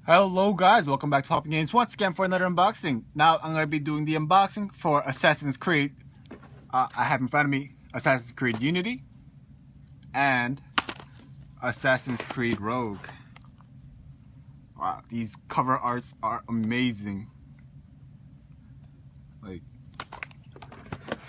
Hello guys, welcome back to POPnGAMES once again for another unboxing. Now I'm going to be doing the unboxing for Assassin's Creed. I have in front of me Assassin's Creed Unity and Assassin's Creed Rogue. Wow, these cover arts are amazing. Like,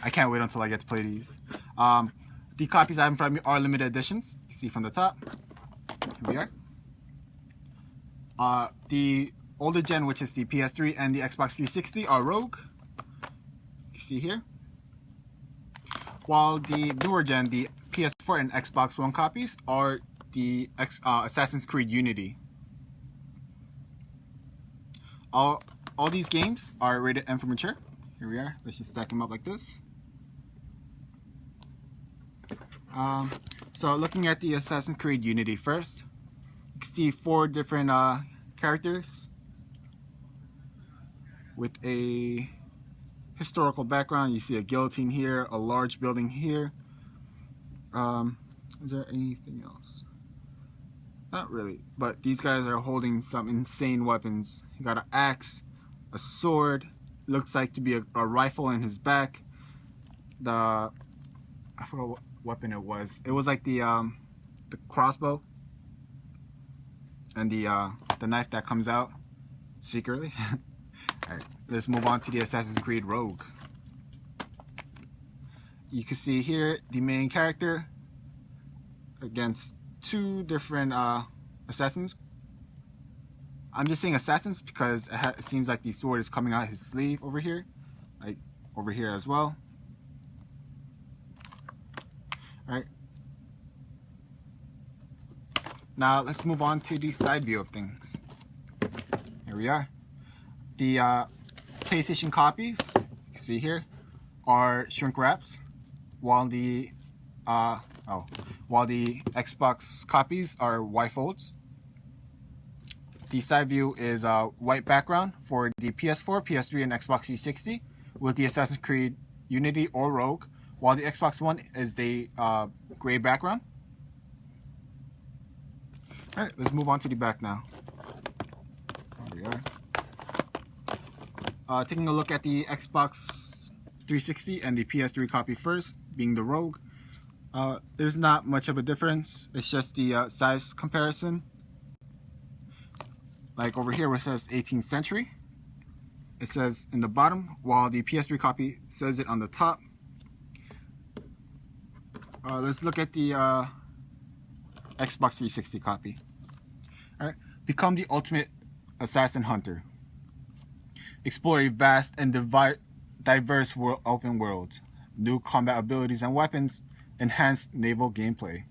I can't wait until I get to play these. The copies I have in front of me are limited editions. You can see from the top. Here we are. The older gen, which is the PS3 and the Xbox 360, are Rogue. You see here. While the newer gen, the PS4 and Xbox One copies, are the Assassin's Creed Unity. All these games are rated M for mature. Here we are. Let's just stack them up like this. So looking at the Assassin's Creed Unity first, you can see 4 different characters with a historical background. You see a guillotine here, a large building here. Is there anything else? Not really, but these guys are holding some insane weapons. You got an axe, a sword, looks like to be a rifle in his back. I forgot what weapon it was. It was like the crossbow and the knife that comes out secretly. Alright, let's move on to the Assassin's Creed Rogue. You can see here the main character against 2 different assassins. I'm just saying assassins because it seems like the sword is coming out his sleeve over here, like over here as well. Alright, now let's move on to the side view of things. Here we are. The PlayStation copies, you can see here, are shrink wraps, while the Xbox copies are Y folds. The side view is a white background for the PS4, PS3, and Xbox 360 with the Assassin's Creed Unity or Rogue, while the Xbox One is the gray background. Alright, let's move on to the back now. There we are. Taking a look at the Xbox 360 and the PS3 copy first, being the Rogue. There's not much of a difference. It's just the size comparison. Like over here where it says 18th century, it says in the bottom, while the PS3 copy says it on the top. Let's look at the Xbox 360 copy. Alright, become the ultimate assassin hunter. Explore a vast and diverse open world. New combat abilities and weapons. Enhanced naval gameplay.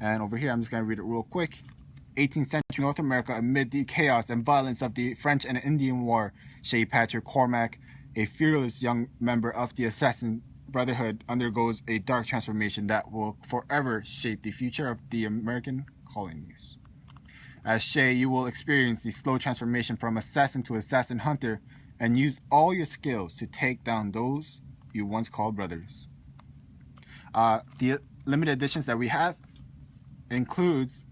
And over here, I'm just going to read it real quick. 18th century North America, amid the chaos and violence of the French and Indian War, Shay Patrick Cormac, a fearless young member of the Assassin Brotherhood, undergoes a dark transformation that will forever shape the future of the American colonies. As Shay, you will experience the slow transformation from assassin to assassin hunter and use all your skills to take down those you once called brothers. The limited editions that we have includes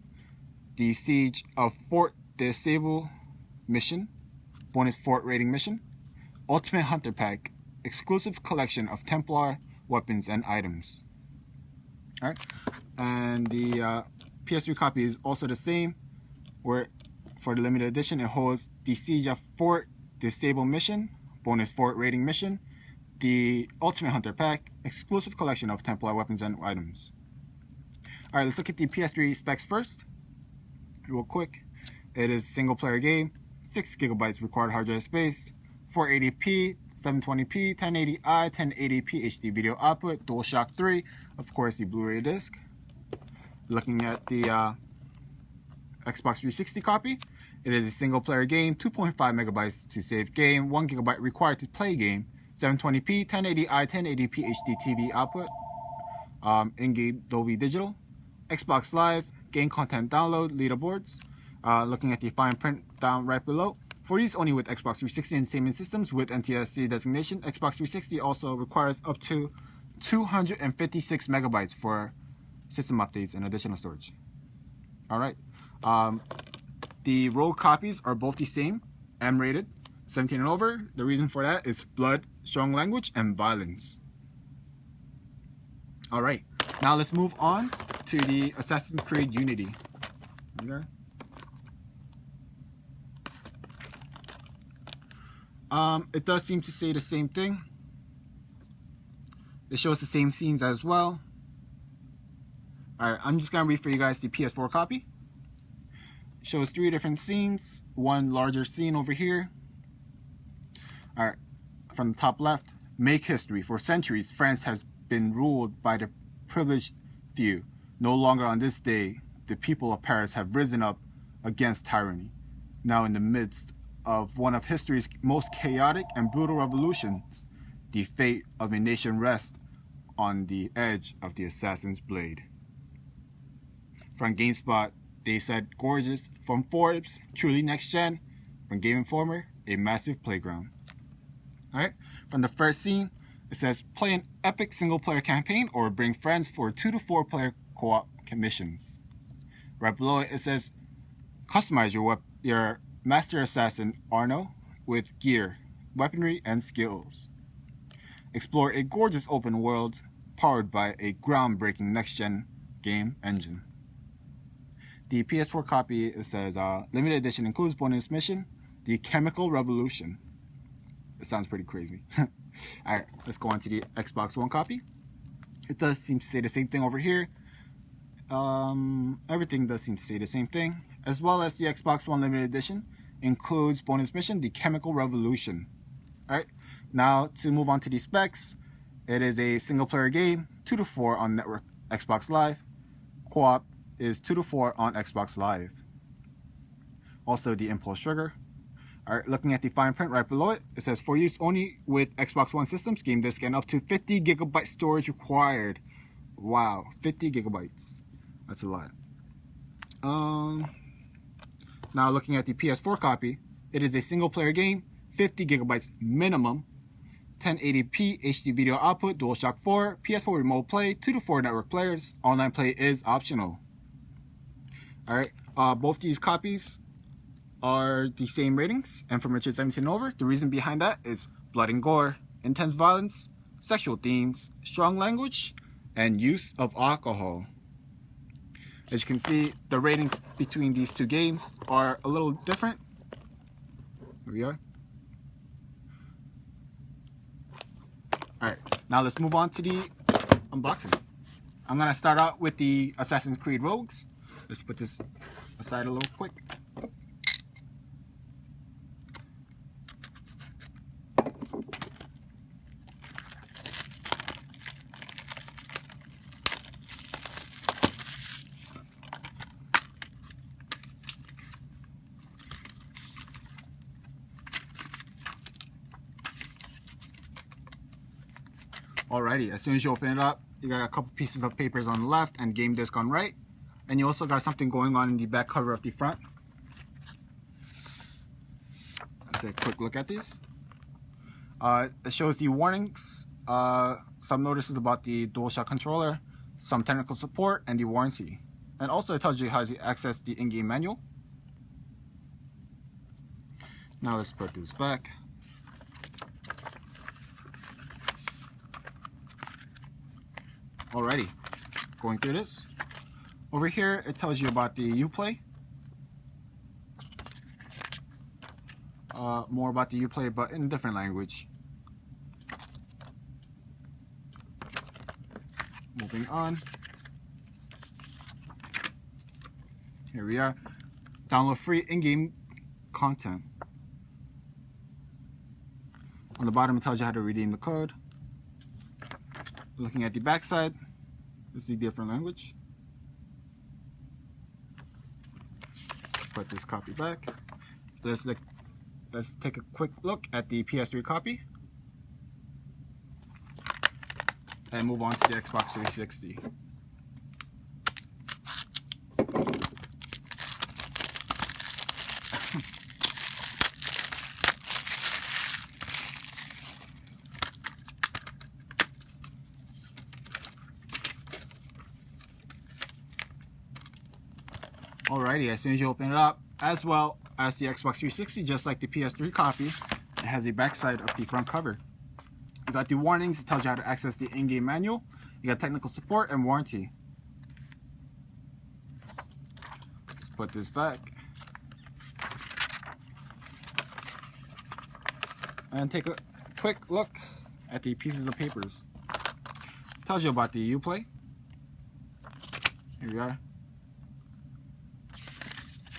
the Siege of Fort de Sable mission, bonus fort raiding mission, Ultimate Hunter Pack, exclusive collection of Templar weapons and items. Alright, and the PS3 copy is also the same, where for the limited edition it holds the Siege of Fort de Sable mission, bonus fort raiding mission, the Ultimate Hunter Pack, exclusive collection of Templar weapons and items. Alright, let's look at the PS3 specs first. Real quick. It is single player game, 6 GB required hard drive space, 480p, 720p, 1080i, 1080p HD video output, DualShock 3, of course the Blu-ray disc. Looking at the Xbox 360 copy, it is a single player game, 2.5 megabytes to save game, 1 GB required to play game, 720p, 1080i, 1080p HD TV output, in-game Dolby Digital, Xbox Live, game content download, leaderboards. Looking at the fine print down right below. For these only with Xbox 360 Entertainment Systems with NTSC designation, Xbox 360 also requires up to 256 megabytes for system updates and additional storage. Alright. The rogue copies are both the same, M-rated, 17 and over. The reason for that is blood, strong language, and violence. Alright, now let's move on to the Assassin's Creed Unity. Okay. It does seem to say the same thing. It shows the same scenes as well. Alright, I'm just going to read for you guys the PS4 copy. It shows 3 different scenes, one larger scene over here. Alright, from the top left, make history. For centuries, France has been ruled by the privileged few. No longer on this day, the people of Paris have risen up against tyranny. Now in the midst of one of history's most chaotic and brutal revolutions, the fate of a nation rests on the edge of the assassin's blade. From GameSpot, they said gorgeous. From Forbes, truly next gen. From Game Informer, a massive playground. Alright, from the first scene, it says play an epic single player campaign or bring friends for 2 to 4 player co-op missions. Right below it, it says customize your master assassin Arno with gear, weaponry, and skills. Explore a gorgeous open world powered by a groundbreaking next-gen game engine. The PS4 copy, it says limited edition includes bonus mission, the Chemical Revolution. It sounds pretty crazy. Alright, let's go on to the Xbox One copy. It does seem to say the same thing over here. Everything does seem to say the same thing. As well as the Xbox One limited edition includes bonus mission, the Chemical Revolution. Alright, now to move on to the specs. It is a single player game, 2 to 4 on network Xbox Live. Co-op is 2 to 4 on Xbox Live. Also the impulse trigger. Alright, looking at the fine print right below it, it says for use only with Xbox One systems, game disc, and up to 50 gigabyte storage required. Wow, 50 gigabytes. That's a lot. Now looking at the PS4 copy, it is a single player game, 50 gigabytes minimum, 1080p HD video output, DualShock 4, PS4 remote play, 2 to 4 network players. Online play is optional. Alright, both these copies are the same ratings, and from Richard 17 over. The reason behind that is blood and gore, intense violence, sexual themes, strong language, and use of alcohol. As you can see, the ratings between these two games are a little different. Here we are. Alright, now let's move on to the unboxing. I'm going to start out with the Assassin's Creed Rogues. Let's put this aside a little quick. Alrighty, as soon as you open it up, you got a couple pieces of papers on the left and game disc on right. And you also got something going on in the back cover of the front. Let's take a quick look at these. It shows the warnings, some notices about the DualShock controller, some technical support, and the warranty. And also it tells you how to access the in-game manual. Now let's put this back. Alrighty, going through this. Over here, it tells you about the Uplay. More about the Uplay, but in a different language. Moving on. Here we are. Download free in-game content. On the bottom, it tells you how to redeem the code. Looking at the back side, this is a different language. Put this copy back. Let's take a quick look at the PS3 copy and move on to the Xbox 360. Alrighty, as soon as you open it up, as well as the Xbox 360, just like the PS3 copy. It has a backside of the front cover. You got the warnings, it tells you how to access the in-game manual. You got technical support and warranty. Let's put this back. And take a quick look at the pieces of papers. It tells you about the Uplay. Here we are.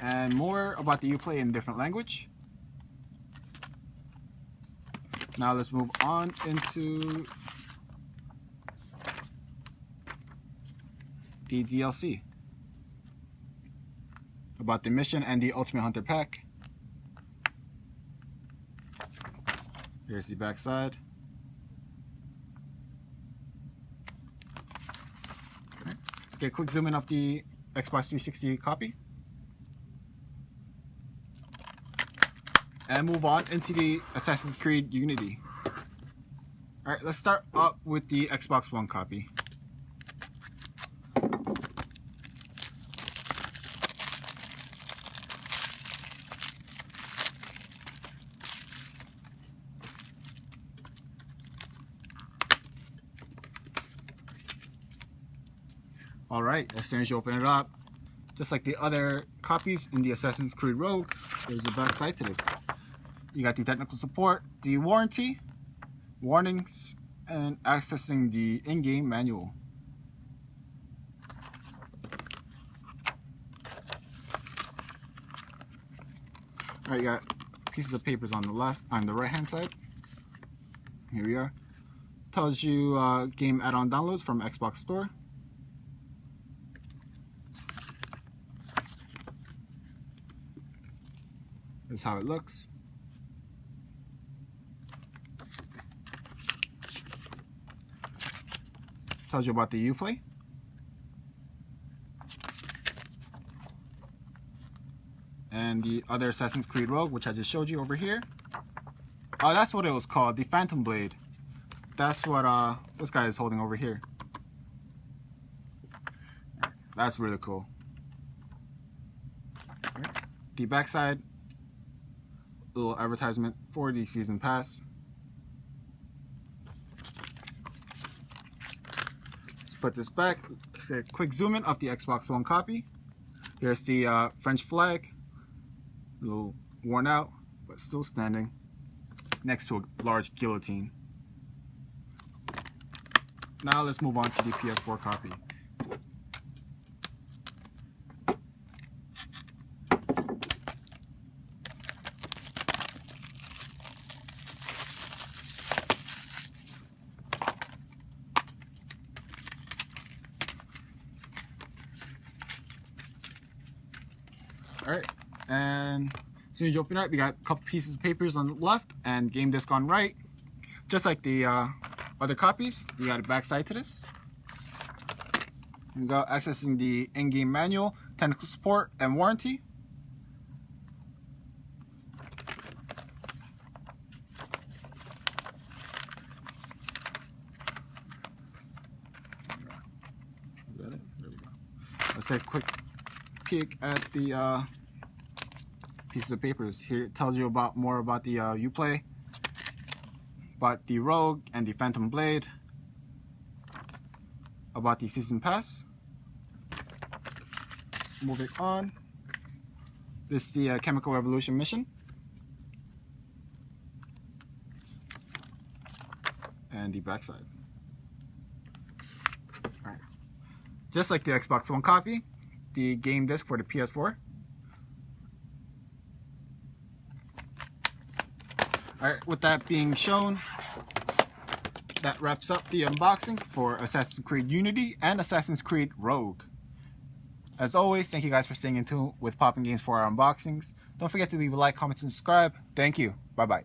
And more about the Uplay in different language. Now let's move on into the DLC. About the mission and the Ultimate Hunter pack. Here's the back side. Okay, quick zoom in of the Xbox 360 copy. And move on into the Assassin's Creed Unity. Alright, let's start up with the Xbox One copy. Alright, as soon as you open it up, just like the other copies in the Assassin's Creed Rogue, there's a back side to this. You got the technical support, the warranty, warnings, and accessing the in-game manual. Alright, you got pieces of papers on the left, on the right hand side. Here we are. Tells you game add-on downloads from Xbox Store. This is how it looks. Tells you about the Uplay. And the other Assassin's Creed Rogue, which I just showed you over here. Oh, that's what it was called, the Phantom Blade. That's what this guy is holding over here. That's really cool. The backside, little advertisement for the season pass. Let's put this back. A quick zoom in of the Xbox One copy. Here's the French flag, a little worn out but still standing next to a large guillotine. Now let's move on to the PS4 copy. Alright, and as soon as you open it up, you got a couple pieces of papers on the left and game disc on right. Just like the other copies, you got a backside to this. You got accessing the in-game manual, technical support, and warranty. Is that it? There we go. Let's take a quick peek at the pieces of papers. Here it tells you more about the Uplay, about the Rogue and the Phantom Blade, about the season pass. Moving on, this is the Chemical Revolution mission, and the backside. Alright, just like the Xbox One copy, the game disc for the PS4. Alright, with that being shown, that wraps up the unboxing for Assassin's Creed Unity and Assassin's Creed Rogue. As always, thank you guys for staying in tune with POPnGAMES for our unboxings. Don't forget to leave a like, comment, and subscribe. Thank you. Bye-bye.